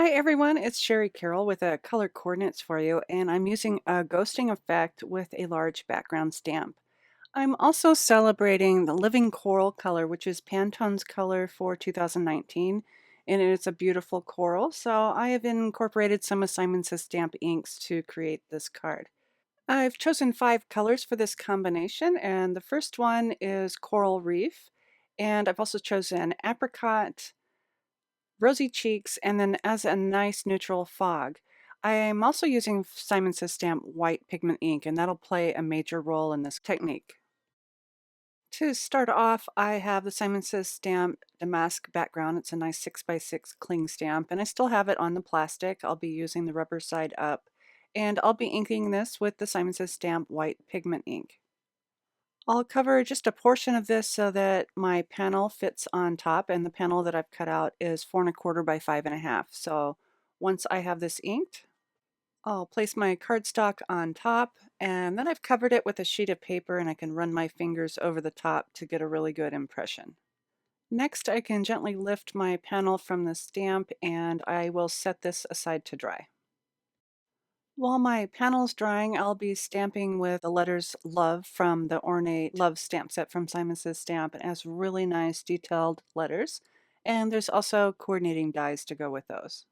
Hi everyone, it's Shari Carroll with a color coordinates for you, and I'm using a ghosting effect with a large background stamp. I'm also celebrating the Living Coral color, which is Pantone's color for 2019, and it's a beautiful coral, so I have incorporated some of Simon Says Stamp inks to create this card. I've chosen 5 colors for this combination, and the first one is Coral Reef, and I've also chosen Apricot, Rosy Cheeks, and then as a nice neutral fog. I am also using Simon Says Stamp white pigment ink, and that'll play a major role in this technique. To start off, I have the Simon Says Stamp Damask background. It's a nice 6x6 cling stamp, and I still have it on the plastic. I'll be using the rubber side up, and I'll be inking this with the Simon Says Stamp white pigment ink. I'll cover just a portion of this so that my panel fits on top, and the panel that I've cut out is 4 1/4 by 5 1/2. So once I have this inked, I'll place my cardstock on top, and then I've covered it with a sheet of paper and I can run my fingers over the top to get a really good impression. Next, I can gently lift my panel from the stamp and I will set this aside to dry. While my panel's drying, I'll be stamping with the letters Love from the Ornate Love stamp set from Simon Says Stamp. It has really nice detailed letters, and there's also coordinating dies to go with those.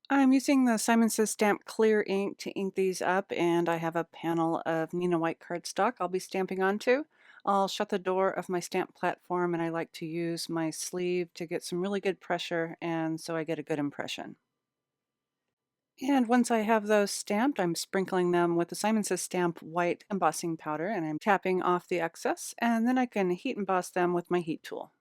I'm using the Simon Says Stamp clear ink to ink these up, and I have a panel of Neenah white cardstock I'll be stamping onto. I'll shut the door of my stamp platform, and I like to use my sleeve to get some really good pressure, and so I get a good impression. And once I have those stamped, I'm sprinkling them with the Simon Says Stamp white embossing powder, and I'm tapping off the excess, and then I can heat emboss them with my heat tool.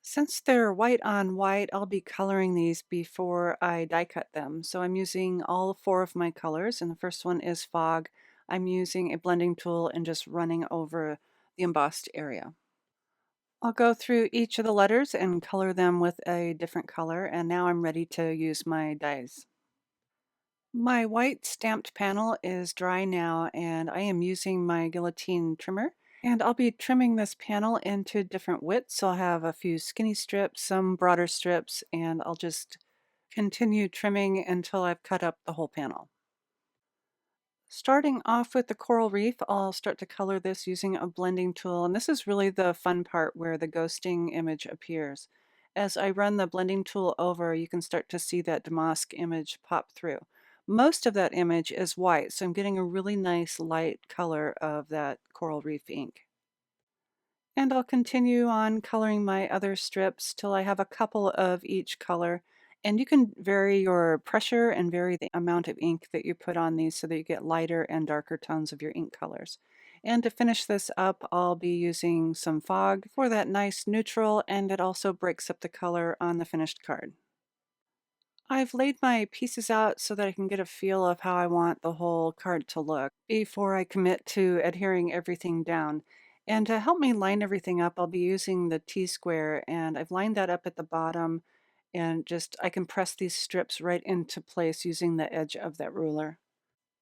Since they're white on white, I'll be coloring these before I die cut them. So I'm using all 4 of my colors, and the first one is Fog. I'm using a blending tool and just running over the embossed area. I'll go through each of the letters and color them with a different color, and now I'm ready to use my dies. My white stamped panel is dry now, and I am using my guillotine trimmer. And I'll be trimming this panel into different widths. So I'll have a few skinny strips, some broader strips, and I'll just continue trimming until I've cut up the whole panel. Starting off with the coral reef, I'll start to color this using a blending tool, and this is really the fun part where the ghosting image appears. As I run the blending tool over, you can start to see that damask image pop through. Most of that image is white, so I'm getting a really nice light color of that coral reef ink. And I'll continue on coloring my other strips till I have a couple of each color. And you can vary your pressure and vary the amount of ink that you put on these so that you get lighter and darker tones of your ink colors. And to finish this up, I'll be using some fog for that nice neutral, and it also breaks up the color on the finished card. I've laid my pieces out so that I can get a feel of how I want the whole card to look before I commit to adhering everything down. And to help me line everything up, I'll be using the T-square, and I've lined that up at the bottom, and just I can press these strips right into place using the edge of that ruler.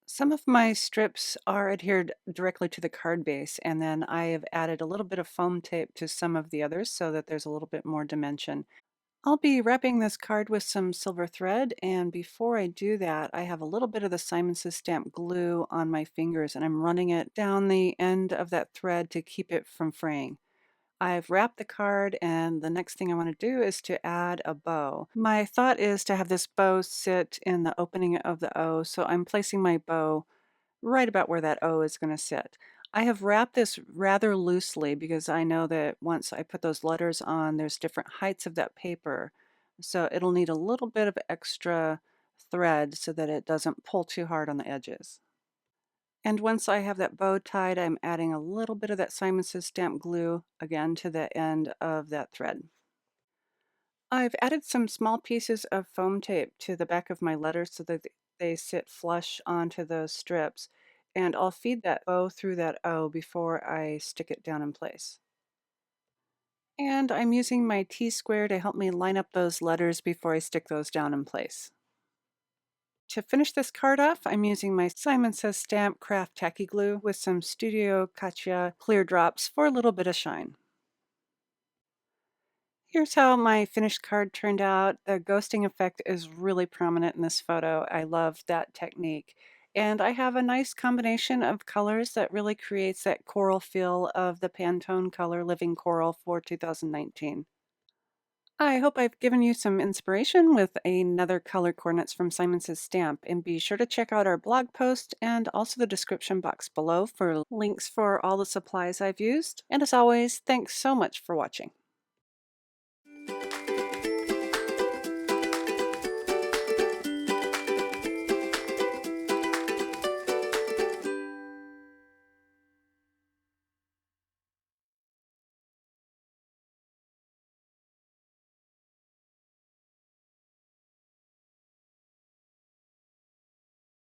Some of my strips are adhered directly to the card base, and then I have added a little bit of foam tape to some of the others so that there's a little bit more dimension. I'll be wrapping this card with some silver thread, and before I do that, I have a little bit of the Simon Says Stamp glue on my fingers, and I'm running it down the end of that thread to keep it from fraying. I've wrapped the card, and the next thing I want to do is to add a bow. My thought is to have this bow sit in the opening of the O, so I'm placing my bow right about where that O is going to sit. I have wrapped this rather loosely because I know that once I put those letters on, there's different heights of that paper. So it'll need a little bit of extra thread so that it doesn't pull too hard on the edges. And once I have that bow tied, I'm adding a little bit of that Simon Says Stamp glue again to the end of that thread. I've added some small pieces of foam tape to the back of my letters so that they sit flush onto those strips, and I'll feed that bow through that O before I stick it down in place. And I'm using my T-square to help me line up those letters before I stick those down in place. To finish this card off, I'm using my Simon Says Stamp Craft Tacky Glue with some Studio Katya clear drops for a little bit of shine. Here's how my finished card turned out. The ghosting effect is really prominent in this photo. I love that technique. And I have a nice combination of colors that really creates that coral feel of the Pantone color Living Coral for 2019. I hope I've given you some inspiration with another color coordinates from Simon Says Stamp. And be sure to check out our blog post and also the description box below for links for all the supplies I've used. And as always, thanks so much for watching.